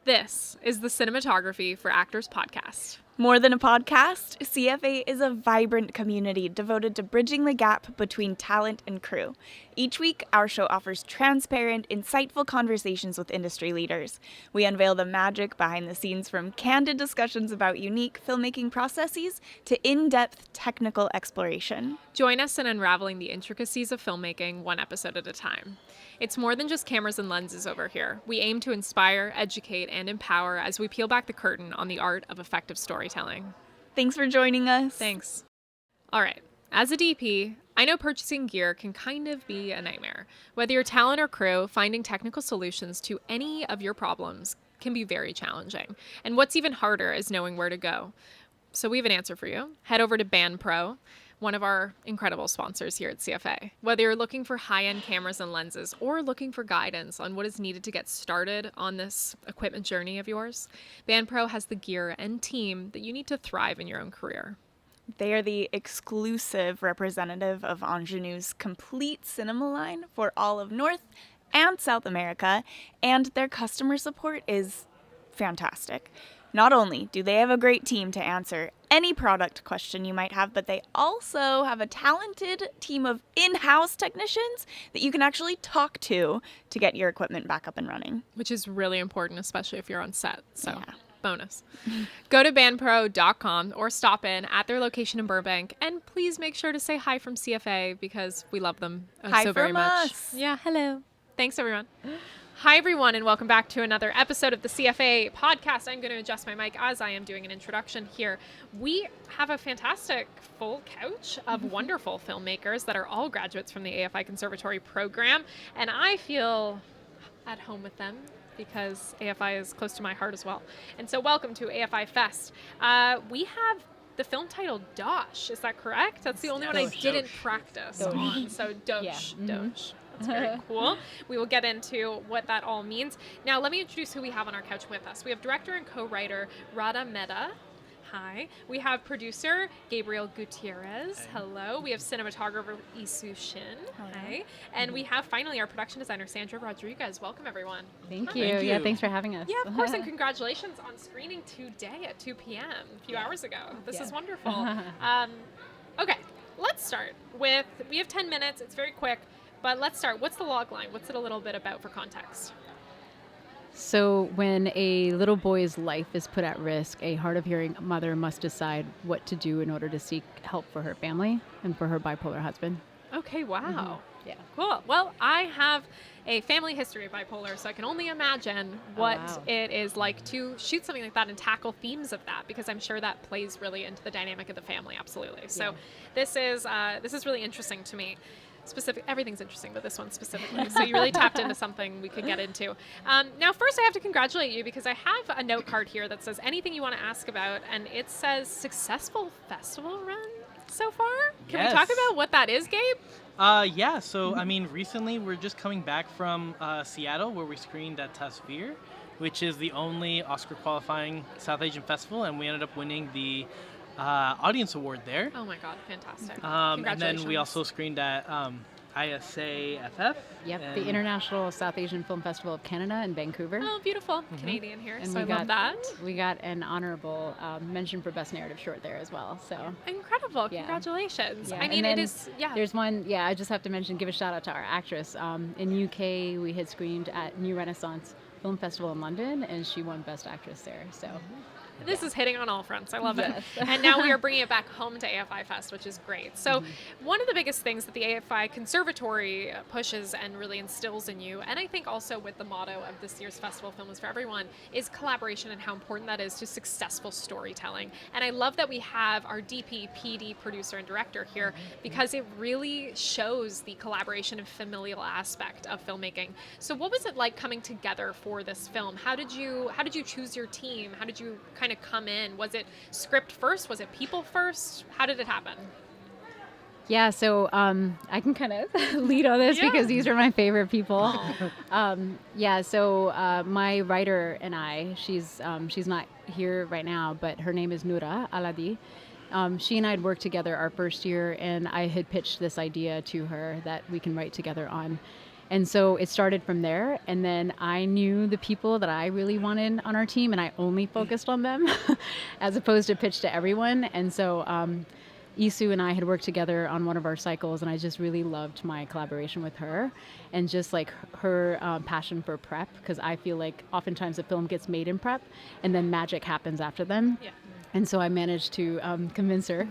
This is the Cinematography for Actors podcast. More than a podcast, CFA is a vibrant community devoted to bridging the gap between talent and crew. Each week, our show offers transparent, insightful conversations with industry leaders. We unveil the magic behind the scenes, from candid discussions about unique filmmaking processes to in-depth technical exploration. Join us in unraveling the intricacies of filmmaking one episode at a time. It's more than just cameras and lenses over here. We aim to inspire, educate, and empower as we peel back the curtain on the art of effective storytelling. Thanks for joining us. Thanks. All right. As a DP, I know purchasing gear can kind of be a nightmare. Whether you're talent or crew, finding technical solutions to any of your problems can be very challenging. And what's even harder is knowing where to go. So we have an answer for you. Head over to BandPro, one of our incredible sponsors here at CFA. Whether you're looking for high-end cameras and lenses or looking for guidance on what is needed to get started on this equipment journey of yours, BandPro has the gear and team that you need to thrive in your own career. They are the exclusive representative of Ingenue's complete cinema line for all of North and South America, and their customer support is fantastic. Not only do they have a great team to answer any product question you might have, but they also have a talented team of in-house technicians that you can actually talk to get your equipment back up and running. Which is really important, especially if you're on set. So, yeah. Bonus. Go to bandpro.com or stop in at their location in Burbank, and please make sure to say hi from CFA because we love them so very much. Us. Yeah, hello. Thanks, everyone. Hi, everyone, and welcome back to another episode of the CFA podcast. I'm going to adjust my mic as I am doing an introduction here. We have a fantastic full couch of wonderful filmmakers that are all graduates from the AFI Conservatory Program, and I feel at home with them because AFI is close to my heart as well. And so welcome to AFI FEST. We have the film titled Dosh. Is that correct? That's the only one I didn't practice on. So Dosh. Yeah. Dosh. That's very cool. We will get into what that all means. Now, let me introduce who we have on our couch with us. We have director and co-writer Radha Mehta. Hi. We have producer Gabriel Gutierrez. Hi. Hello. We have cinematographer Isue Shin. Hi. And we have finally our production designer Sandra Rodriguez. Welcome, everyone. Thank you. Yeah, thanks for having us. Yeah, of course, and congratulations on screening today at 2 p.m. a few hours ago. This is wonderful. Okay, let's start with, we have 10 minutes. It's very quick. But let's start. What's the logline? What's it a little bit about for context? So when a little boy's life is put at risk, a hard-of-hearing mother must decide what to do in order to seek help for her family and for her bipolar husband. Okay, wow. Mm-hmm. Yeah. Cool. Well, I have a family history of bipolar, so I can only imagine what it is like to shoot something like that and tackle themes of that, because I'm sure that plays really into the dynamic of the family, absolutely. So this is really interesting to me. Everything's interesting, but this one specifically. So you really tapped into something we could get into. Now, first I have to congratulate you because I have a note card here that says anything you want to ask about, and it says successful festival run so far. Can we talk about what that is, Gabe? Yeah. So, I mean, recently we're just coming back from Seattle, where we screened at Tasveer, which is the only Oscar qualifying South Asian festival, and we ended up winning the audience award there. Oh my God, fantastic. And then we also screened at ISAFF. Yep, the International South Asian Film Festival of Canada in Vancouver. Oh, beautiful. Canadian here, and so I love that. We got an honorable mention for Best Narrative Short there as well. So incredible. Congratulations. Yeah. I mean, it is, There's one, I just have to give a shout out to our actress. In UK, we had screened at New Renaissance Film Festival in London, and she won Best Actress there. So. This is hitting on all fronts. I love it. And now we are bringing it back home to AFI Fest, which is great. So one of the biggest things that the AFI Conservatory pushes and really instills in you, and I think also with the motto of this year's festival, Film is for Everyone, is collaboration and how important that is to successful storytelling. And I love that we have our DP, PD, producer, and director here because it really shows the collaboration and familial aspect of filmmaking. So what was it like coming together for this film? How did you choose your team? How did you kind of come in? Was it script first? Was it people first? How did it happen? Yeah, so I can kind of lead on this because these are my favorite people. So my writer and I, she's not here right now, but her name is Noura Aladi. She and I had worked together our first year, and I had pitched this idea to her that we can write together on. And so it started from there. And then I knew the people that I really wanted on our team, and I only focused on them as opposed to pitch to everyone. And so Isue and I had worked together on one of our cycles, and I just really loved my collaboration with her and just like her passion for prep, because I feel like oftentimes a film gets made in prep and then magic happens after them. Yeah. And so I managed to convince her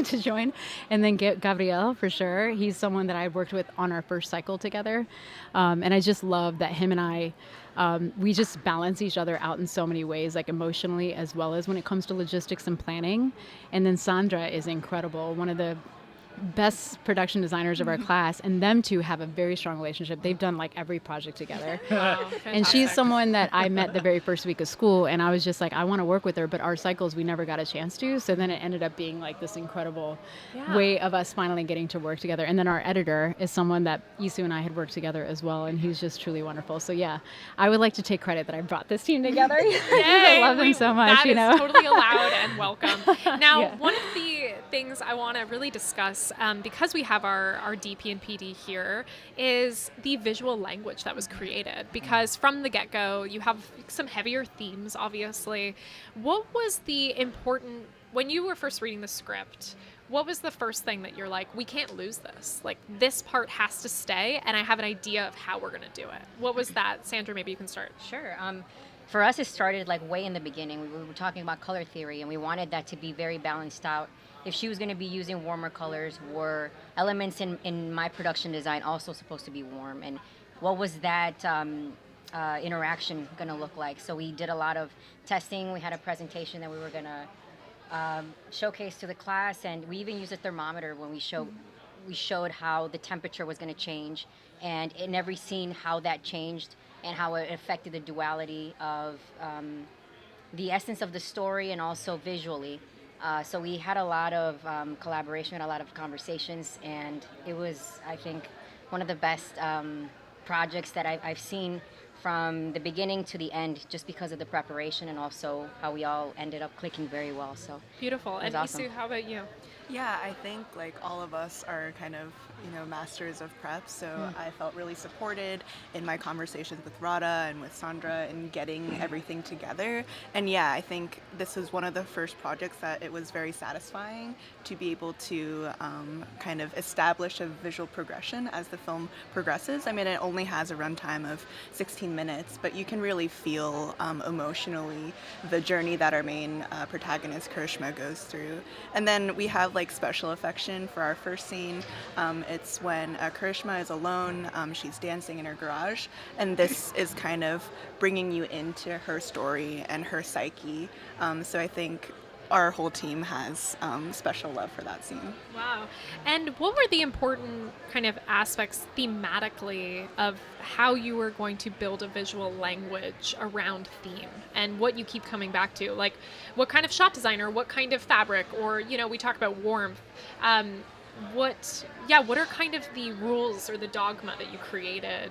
to join. And then Gabriel, for sure. He's someone that I worked with on our first cycle together. And I just love that him and I, we just balance each other out in so many ways, like emotionally as well as when it comes to logistics and planning. And then Sandra is incredible, one of the best production designers of our class, and them two have a very strong relationship. They've done like every project together. Wow, And she's fantastic. someone that I met the very first week of school, and I was just like, I want to work with her, but our cycles we never got a chance to. So then it ended up being like this incredible Yeah. way of us finally getting to work together. And then our editor is someone that Isue and I had worked together as well, and he's just truly wonderful. So yeah, I would like to take credit that I brought this team together. I love them so much, That you know. is totally allowed and welcome. Now, Yeah. one of the things I want to really discuss, because we have our DP and PD here, is the visual language that was created. Because from the get-go, you have some heavier themes, obviously. What was the important, when you were first reading the script, what was the first thing that you're like, we can't lose this? Like, this part has to stay, and I have an idea of how we're going to do it. What was that? Sandra, maybe you can start. Sure. For us, it started like way in the beginning. We were talking about color theory, and we wanted that to be very balanced out. If she was going to be using warmer colors, were elements in my production design also supposed to be warm? And what was that interaction going to look like? So we did a lot of testing. We had a presentation that we were going to showcase to the class, and we even used a thermometer when we showed how the temperature was going to change, and in every scene how that changed and how it affected the duality of the essence of the story and also visually. So we had a lot of collaboration, a lot of conversations, and it was, I think, one of the best projects that I've seen from the beginning to the end, just because of the preparation and also how we all ended up clicking very well. So Beautiful. it And was awesome. Isue, how about you? Yeah, I think like all of us are kind of, masters of prep, so I felt really supported in my conversations with Radha and with Sandra in getting everything together. And yeah, I think this was one of the first projects that it was very satisfying to be able to kind of establish a visual progression as the film progresses. I mean, it only has a runtime of 16 minutes, but you can really feel emotionally the journey that our main protagonist, Karishma, goes through. And then we have like special affection for our first scene. It's when Karishma is alone, she's dancing in her garage, and this is kind of bringing you into her story and her psyche. So I think our whole team has special love for that scene. Wow. And what were the important kind of aspects thematically of how you were going to build a visual language around theme, and what you keep coming back to? Like, what kind of shot design, or what kind of fabric, or, we talk about warmth. What are kind of the rules or the dogma that you created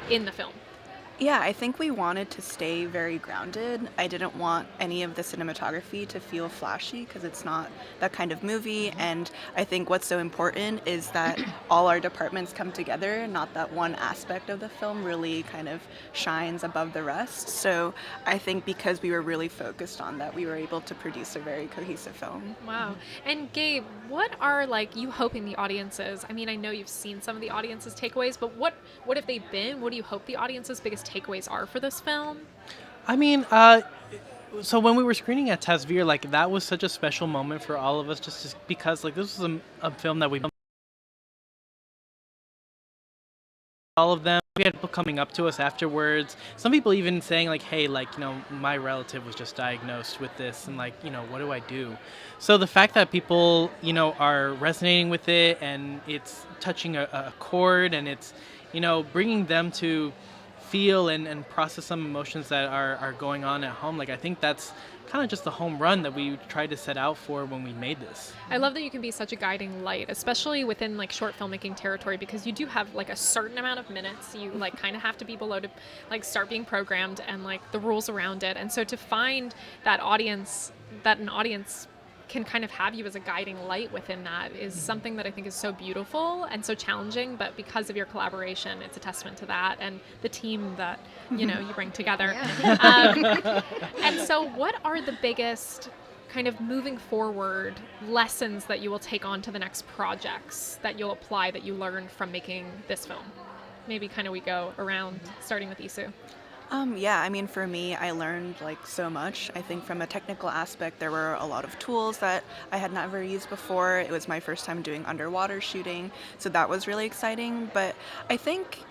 in the film? Yeah, I think we wanted to stay very grounded. I didn't want any of the cinematography to feel flashy because it's not that kind of movie. And I think what's so important is that all our departments come together, not that one aspect of the film really kind of shines above the rest. So I think because we were really focused on that, we were able to produce a very cohesive film. Wow. And Gabe, what are you hoping the audiences, I mean, I know you've seen some of the audience's takeaways, but what have they been? What do you hope the audience's biggest takeaways are for this film? I mean, so when we were screening at Tasveer, that was such a special moment for all of us, just because this was a film that we all of them. We had people coming up to us afterwards. Some people even saying hey, my relative was just diagnosed with this, and what do I do? So the fact that people, are resonating with it, and it's touching a chord, and it's, bringing them to feel and process some emotions that are going on at home. I think that's kind of just the home run that we tried to set out for when we made this. I love that you can be such a guiding light, especially within short filmmaking territory, because you do have a certain amount of minutes. You kind of have to be below to start being programmed, and the rules around it. And so to find that an audience can kind of have you as a guiding light within that is something that I think is so beautiful and so challenging, but because of your collaboration, it's a testament to that and the team that, you bring together. And so what are the biggest kind of moving forward lessons that you will take on to the next projects that you'll apply that you learned from making this film? Maybe kind of we go around starting with Isue. For me, I learned so much. I think from a technical aspect, there were a lot of tools that I had never used before. It was my first time doing underwater shooting, so that was really exciting. But I think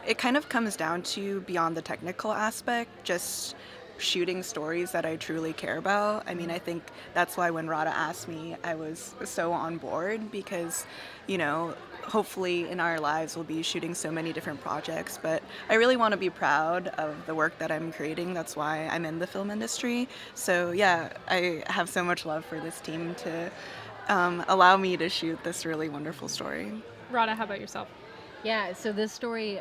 it kind of comes down to beyond the technical aspect, just shooting stories that I truly care about. I think that's why when Radha asked me, I was so on board because, hopefully in our lives we'll be shooting so many different projects, but I really want to be proud of the work that I'm creating. That's why I'm in the film industry. So yeah, I have so much love for this team to allow me to shoot this really wonderful story. Radha, how about yourself? Yeah, so this story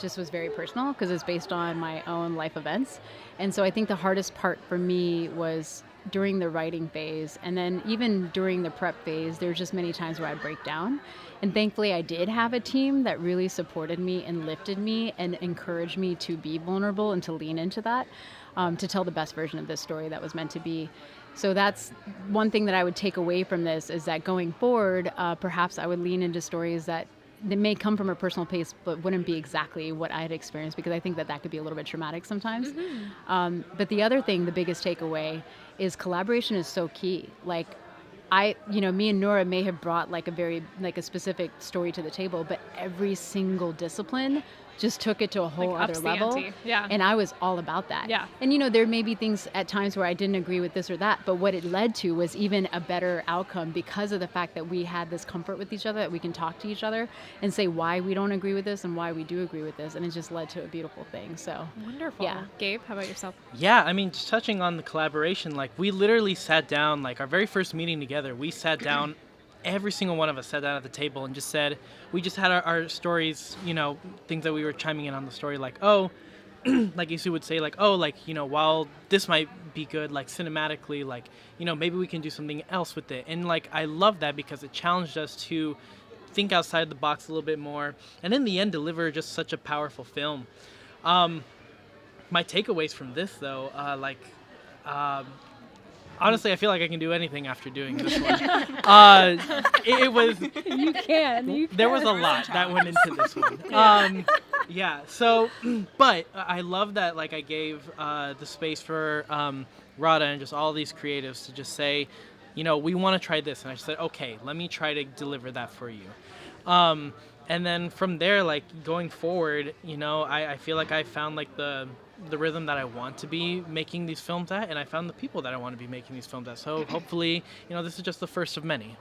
just was very personal because it's based on my own life events. And so I think the hardest part for me was during the writing phase, and then even during the prep phase, there's just many times where I'd break down. And thankfully I did have a team that really supported me and lifted me and encouraged me to be vulnerable and to lean into that, to tell the best version of this story that was meant to be. So that's one thing that I would take away from this, is that going forward, perhaps I would lean into stories that may come from a personal place, but wouldn't be exactly what I had experienced, because I think that could be a little bit traumatic sometimes. Mm-hmm. But the other thing, the biggest takeaway, is collaboration is so key. Me and Nora may have brought a specific story to the table, but every single discipline just took it to a whole other level. Ante. Yeah. And I was all about that. Yeah. And there may be things at times where I didn't agree with this or that, but what it led to was even a better outcome because of the fact that we had this comfort with each other, that we can talk to each other and say why we don't agree with this and why we do agree with this. And it just led to a beautiful thing. So wonderful. Yeah. Gabe, how about yourself? Yeah, just touching on the collaboration, we literally sat down, our very first meeting together, we sat down, every single one of us sat down at the table and just said, we just had our stories, things that we were chiming in on the story, like Isue would say, while this might be good, cinematically, maybe we can do something else with it. And I love that because it challenged us to think outside the box a little bit more, and in the end deliver just such a powerful film. My takeaways from this though, honestly, I feel like I can do anything after doing this one. It was... You can. There was a lot that went into this one. But I love that, I gave the space for Radha and just all these creatives to just say, we want to try this. And I said, okay, let me try to deliver that for you. And then from there, going forward, I feel like I found, the rhythm that I want to be making these films at, and I found the people that I want to be making these films at. So hopefully, this is just the first of many.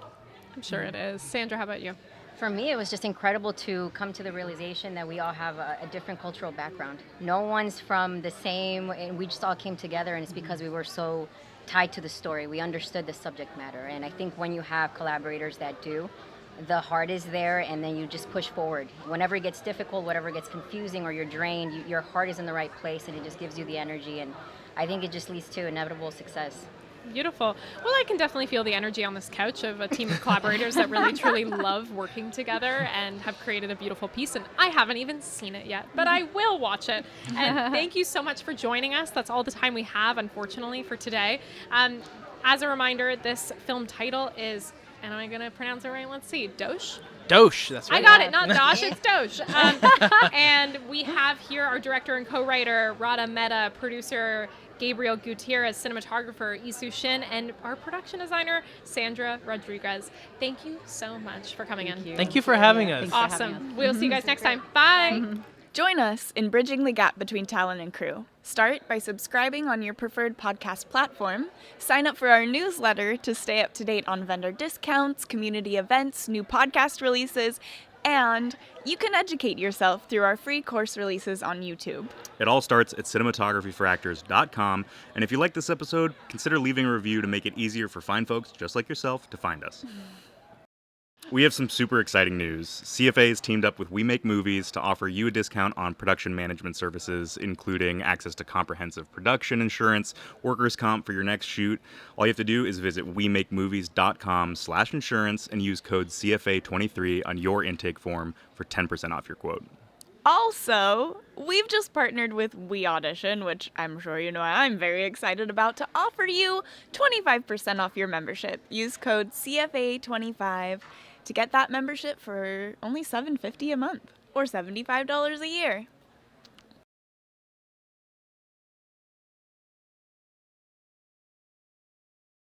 I'm sure it is. Sandra, how about you? For me, it was just incredible to come to the realization that we all have a different cultural background. No one's from the same, and we just all came together, and it's because we were so tied to the story. We understood the subject matter, and I think when you have collaborators that do, the heart is there, and then you just push forward. Whenever it gets difficult, whatever gets confusing or you're drained, your heart is in the right place, and it just gives you the energy, and I think it just leads to inevitable success. Beautiful. Well, I can definitely feel the energy on this couch of a team of collaborators that really, truly love working together and have created a beautiful piece. And I haven't even seen it yet, but I will watch it. And thank you so much for joining us. That's all the time we have, unfortunately, for today. As a reminder, this film title is, and am I going to pronounce it right? Let's see. Dosh? Dosh, that's right. I got it. Not Dosh, it's Dosh. And we have here our director and co-writer, Radha, Mehta, producer Gabriel, Gutierrez, cinematographer Isue, Shin, and our production designer, Sandra Rodriguez. Thank you so much for coming in. Thank you for having us. Awesome. We'll see you guys next time. Bye. Join us in bridging the gap between talent and crew. Start by subscribing on your preferred podcast platform. Sign up for our newsletter to stay up to date on vendor discounts, community events, new podcast releases, and you can educate yourself through our free course releases on YouTube. It all starts at cinematographyforactors.com, and if you like this episode, consider leaving a review to make it easier for fine folks just like yourself to find us. We have some super exciting news. CFA has teamed up with We Make Movies to offer you a discount on production management services, including access to comprehensive production insurance, workers' comp for your next shoot. All you have to do is visit wemakemovies.com/insurance and use code CFA23 on your intake form for 10% off your quote. Also, we've just partnered with We Audition, which I'm sure you know I'm very excited about, to offer you 25% off your membership. Use code CFA25 to get that membership for only $7.50 a month or $75 a year.